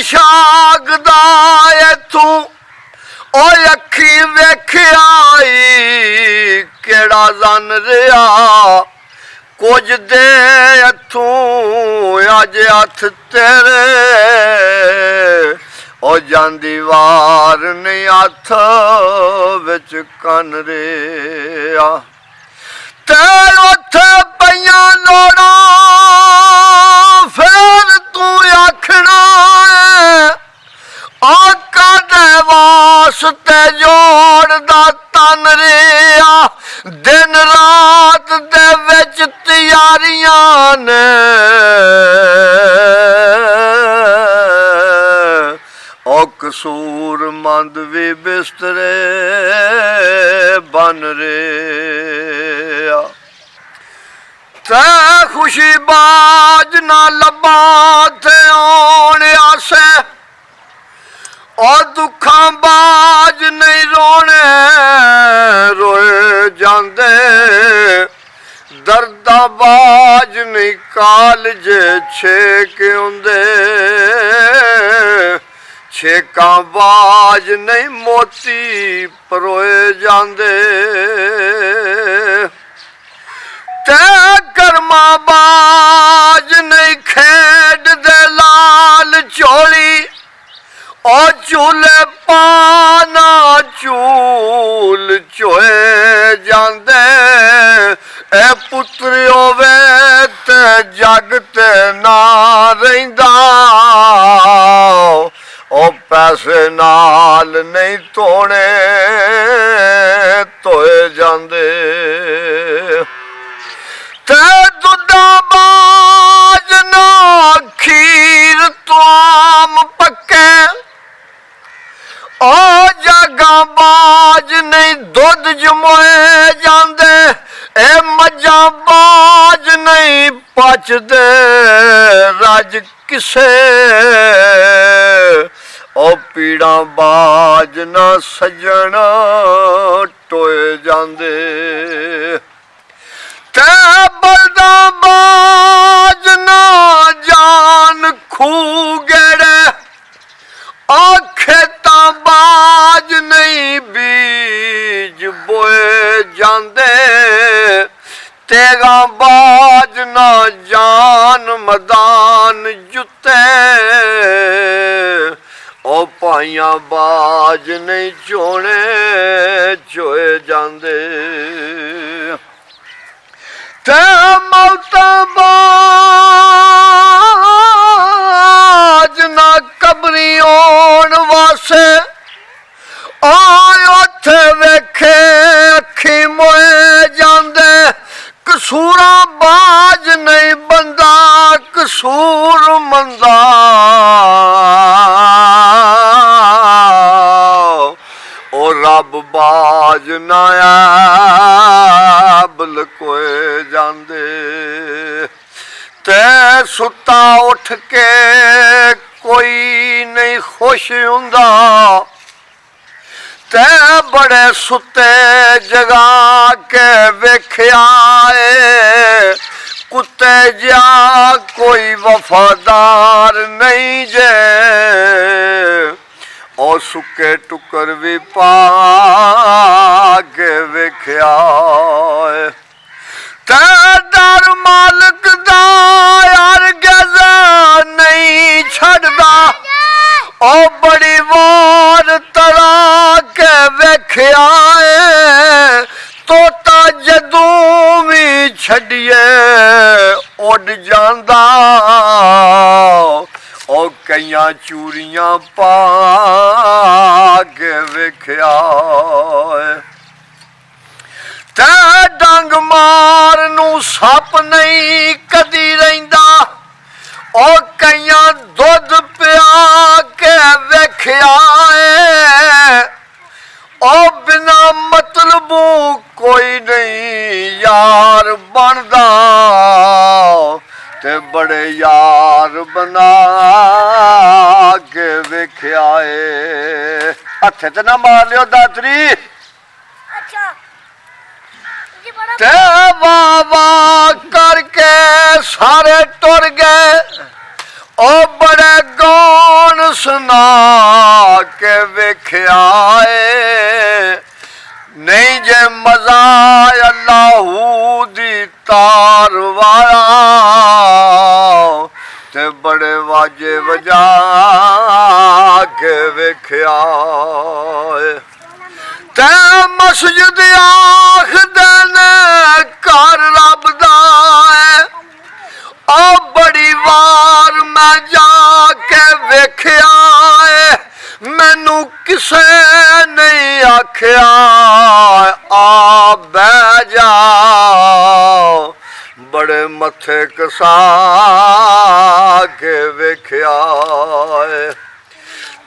ਸ਼ਾਗਦਾ ਇਥੋਂ ਓਏ ਅੱਖੀ ਵੇਖਿਆ ਈ ਕਿਹੜਾ ਜਨ ਰਿਹਾ ਕੁਝ ਦੇ ਇੱਥੋਂ ਅੱਜ ਹੱਥ ਤੇਰੇ ਓ ਜਾਂਦੀ ਵਾਰ ਨਹੀਂ ਹੱਥ ਵਿੱਚ ਕੰਨ ਰਿਹਾ ਤੇ ਉੱਥੇ ਪਈਆਂ ਲੋੜਾਂ ਫੇਰ ਤੂੰ ਆਖਣਾ ਆਕਾ ਦੇ ਵਾਸਤੇ ਜੋੜਦਾ ਤਨ ਰਿਹਾ ਦਿਨ ਰਾਤ ਦੇ ਵਿੱਚ ਤਿਆਰੀਆਂ ਨੇ ਓ ਕਸੂਰਮੰਦ ਵੀ ਬਿਸਤਰੇ ਬਨ ਰਿਹਾ ਤੇ ਖੁਸ਼ੀ ਬਾਜ ਨਾ ਲੱਭਾ ਤੇ ਆਉਣ ਆਸੇ ਓ ਦੁੱਖਾਂ ਬਾਜ ਨਹੀਂ ਰੋਣੇ ਰੋਏ ਜਾਂਦੇ ਦਰਦਾਂ ਬਾਜ ਨਹੀਂ ਕਾਲਜ ਛੇਕ ਹੁੰਦੇ ਛੇਕਾਂ ਬਾਜ ਨਹੀਂ ਮੋਤੀ ਪਰੋਏ ਜਾਂਦੇ ਤੇ ਕਰਮਾਂ ਬਾਜ ਨਹੀਂ ਖੇਡਦੇ ਲਾਲ ਝੋਲੀ ਓ ਝੂਲੇ ਪਾਣਾ ਝੂਲ ਚੋਏ ਜਾਂਦੇ ਐ ਪੁੱਤਰ ਹੋਵੇ ਤੇ ਜਗ ਤੇ ਨਾ ਰਹਿੰਦਾ ਓ ਪੈਸੇ ਨਾਲ ਨਹੀਂ ਧੋਣੇ ਧੋਏ ਜਾਂਦੇ ਤੇ ਦੁੱਧਾਂ ਬਾਜ ਨਾ ਖੀਰ ਤੁਆਮ ਪੱਕੇ ਓ ਜਾਗਾਂ ਬਾਜ ਨਹੀਂ ਦੁੱਧ ਜਮੋਏ ਜਾਂਦੇ ਇਹ ਮੱਝਾਂ ਬਾਜ ਨਹੀਂ ਪਚਦੇ ਰੱਜ ਕਿਸੇ ਓ ਪੀੜਾਂ ਬਾਜ ਨਾ ਸੱਜਣ ਟੋਏ ਜਾਂਦੇ ਤੇ ਬਲਦਾਂ ਬਾਜ ਨਾ ਜਾਨ ਖੂ ਗੇੜੇ ਆ ਖੇਤਾਂ ਬਾਜ ਨਹੀਂ ਬੀਜ ਬੋਏ ਜਾਂਦੇ ਤੇਗਾ ਬਾਜ ਨਾ ਜਾਨ ਮੈਦਾਨ ਜੁੱਤੇ ਓ ਭਾਈਆਂ ਬਾਜ ਨਹੀਂ ਚੋਣੇ ਚੋਏ ਜਾਂਦੇ ਤੇ ਮੌਤਾਂ ਬਾਜ ਨਾ ਕਬਰੀ ਆਉਣ ਵਾਸੇ ਆਏ ਉੱਥੇ ਵੇਖੇ ਅੱਖੀ ਮੋਏ ਜਾਂਦੇ ਕਸੂਰਾਂ ਬਾਜ ਨਹੀਂ ਬੰਦਾ ਕਸੂਰ ਮੰਦਾ ਓ ਰੱਬ ਬਾਜ ਨਾ ਆਬ ਲਕੋਏ ਜਾਂਦੇ ਤੇ ਸੁੱਤਾ ਉੱਠ ਕੇ ਕੋਈ ਨਹੀਂ ਖੁਸ਼ ਹੁੰਦਾ ਤੇ ਬੜੇ ਸੁੱਤੇ ਜਗਾ ਕੇ ਵੇਖਿਆ ਏ ਕੁੱਤੇ ਜਿਹਾ ਕੋਈ ਵਫਾਦਾਰ ਨਹੀਂ ਜੇ ਓ ਸੁੱਕੇ ਟੁੱਕਰ ਵੀ ਪਾ ਕੇ ਵੇਖਿਆ ਏ ਤੇ ਡਰ ਮਾਲਕ ਦਾ ਯਾਰ ਗਜ਼ਾ ਨਹੀਂ ਛੱਡਦਾ ਓ ਬੜੀ ਵਾਰ ਤਰਾ ਕੇ ਵੇਖਿਆ ਏ ਤੋਤਾ ਜਦੋਂ ਵੀ ਛੱਡੀਏ ਉੱਡ ਜਾਂਦਾ ਓ ਕਈਆਂ ਚੂੜੀਆਂ ਪਾ ਕੇ ਵੇਖਿਆ ਏ ਤੇ ਡੰਗ ਮਾਰ ਨੂੰ ਸੱਪ ਨਹੀਂ ਕਦੀ ਰਹਿੰਦਾ ਓ ਕਈਆਂ ਦੁੱਧ ਪਿਆ ਕੇ ਵੇਖਿਆ ਏ ਓ ਬਿਨਾ ਮਤਲਬੋਂ ਕੋਈ ਨਹੀਂ ਯਾਰ ਬਣਦਾ ਤੇ ਬੜੇ ਯਾਰ ਬਣਾ ਕੇ ਵੇਖਿਆ ਏ ਹੱਥ ਤੇ ਨਾ ਮਾਰ ਲਿਓ ਦਾਤਰੀ ਤੇ ਵਾਹ ਵਾਹ ਕਰਕੇ ਸਾਰੇ ਟੁਰ ਗਏ ਓ ਬੜੇ ਗੌਣ सुना के वेख्या नहीं जे मजा अल्लाहू दी तार वाला ते बड़े वाजे वजा के वेख्या ते मस्जिद आखदे ने घर रब दा आ बड़ी वार मैं जाके वेख्या मैनू किसे नहीं आख्या आ बह जा बड़े मथे कसा के वेख्या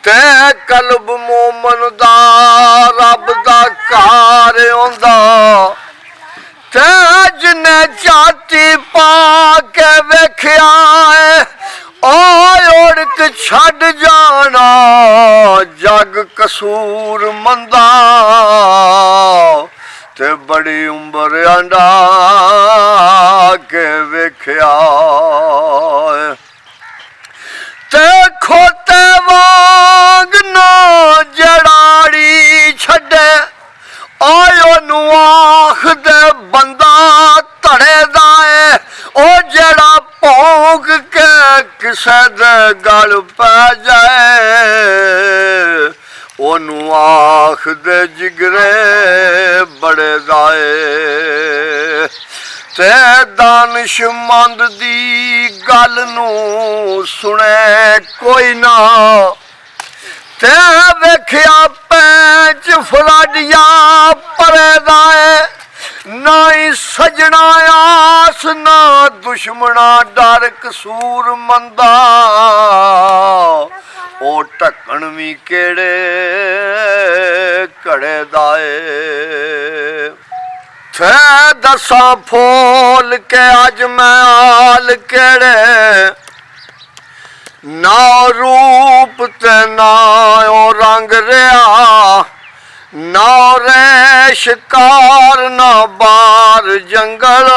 ते कल्ब मोमन दा रब दा कार आंदा ते जिन्ने चाटी पा के वेख्या ओड़क छड़ जाना जग कसूर मंदा ते बड़ी उम्र आंडा के वेख्या ते खोते वांग ना जड़ाड़ी छड़े आयो नु आख दे बंदा धड़े दाए ओ जड़ा भौंक के किसे दे गल पै जाए ओनू आख दे जिगरे बड़े दाए ते दानिशमंद दी गल नू सुने कोई ना ते वेख्या पैंच फलाडिया परे दाए ना ही सजना आस ना दुश्मना डर कसूर मंदा ओ ढक्कन भी केड़े घड़े दाए थे दसा फोल के अज मैं आल केड़े ना रूप ते ना ओ रंग रहा ना रेश कार ना बार जंगल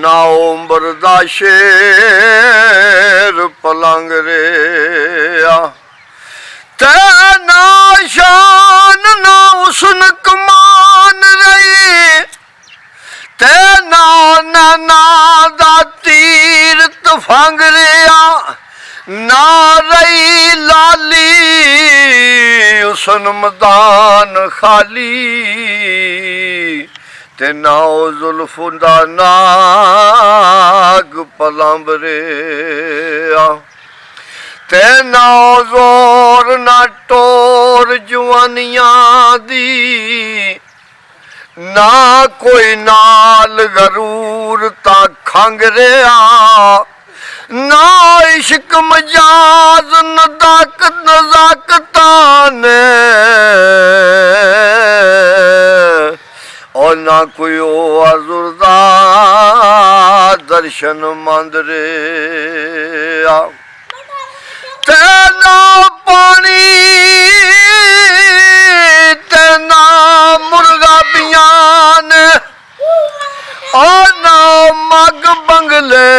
ना उम्र दा शेर पलंग रहा ते ना शान ना उसन कमान रही ते ना नैना दा तीर तफंग रहा ना रही लाली उसन मैदान खाली ते ना जुल्फ दा नाग पलंबरे ते ना जोर ना टोर जवानियां दी ना कोई नाल गरूर ता खंग रहा ना इश्क मजाज नजाकता ने और ना कोई ओ अजुर्दा दर्शन मंद रे ते ना पानी ते ना मुर्गा बियान और ना मग बंगले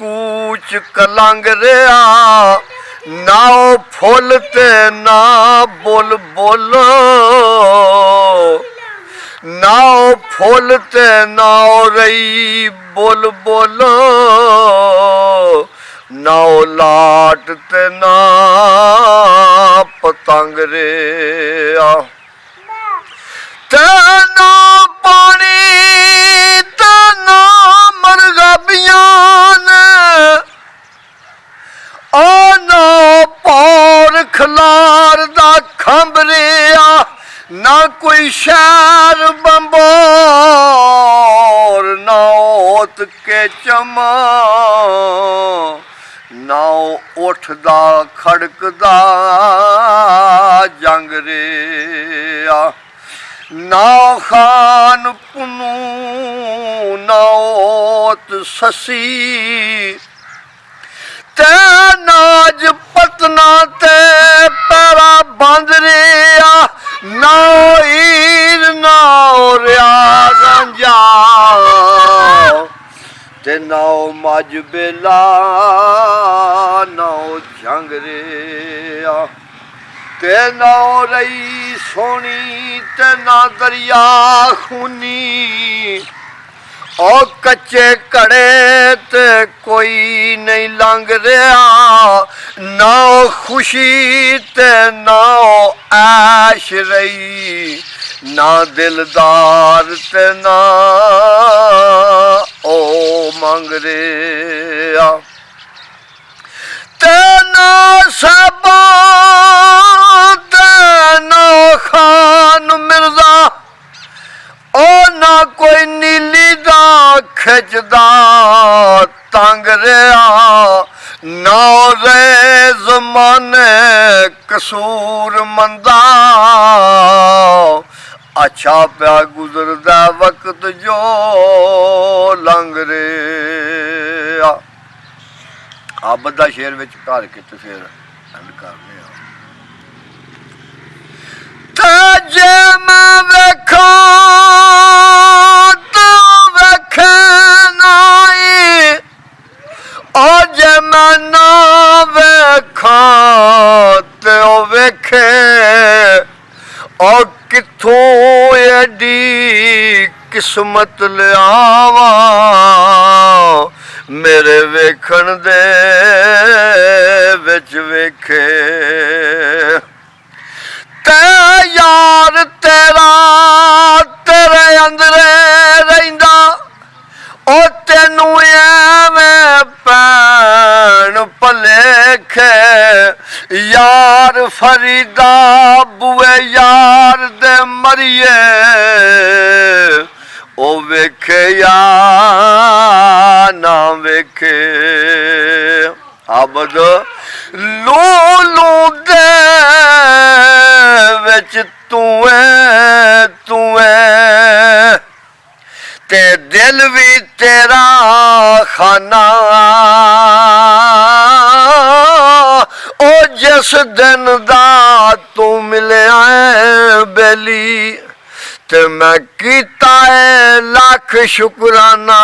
कूच कलंग रहा ना ओ फुल ते ना बोल बोलो ना ओ फुल ते ना ओ रही बोल बोलो ना ओ लाट ते ना पतंग रे ते ना पानी ते ना मरगा बियान ओ ना पौर खलार दा खंबरिया ना कोई शहर बंबोर ना ओत के चमा ना उठदा खड़कदा जंग रे ना खान पुनू ना ओत ससी ते नाज पतना ते पैरा बंद रिया ना हीर ना रिया रांझा ते ना ओ मज बेला ना ओ झंगरे ते ना ओ रही सोनी ते ना दरिया खूनी ओ कच्चे घड़े ते कोई नहीं लंघ रहा ना ओ खुशी ते ना ओ ऐश रही ना दिलदार ते ना ओ मंग रहा ते ना सबा ते ना खान मिर्जा ओ ना कोई नीली दा खिचदा तंग रहा ना रे जमाने कसूर मंदा अच्छा प्या गुजरदा वक्त जो लंघ रहा अब दा शेर विच घर के ते फिर एंड करने ते जे मैं वेखा तो वेखे नाई ओ जे मैं ना वेखा ते ओ वेखे ओ किथों एडी किस्मत लियावा मेरे वेखण दे विच वेखे ते यार तेरा तेरे अंदरे रहिंदा ओ तेनू एवें भैन भलेखे यार फरीदा बुए यार दे मरिए ओ वेखे या ना वेखे अबद लू दे विच तू ते दिल भी तेरा खाना ओ जिस दिन दा तू मिलिया बेली ते मैं कीता है लाख शुकराना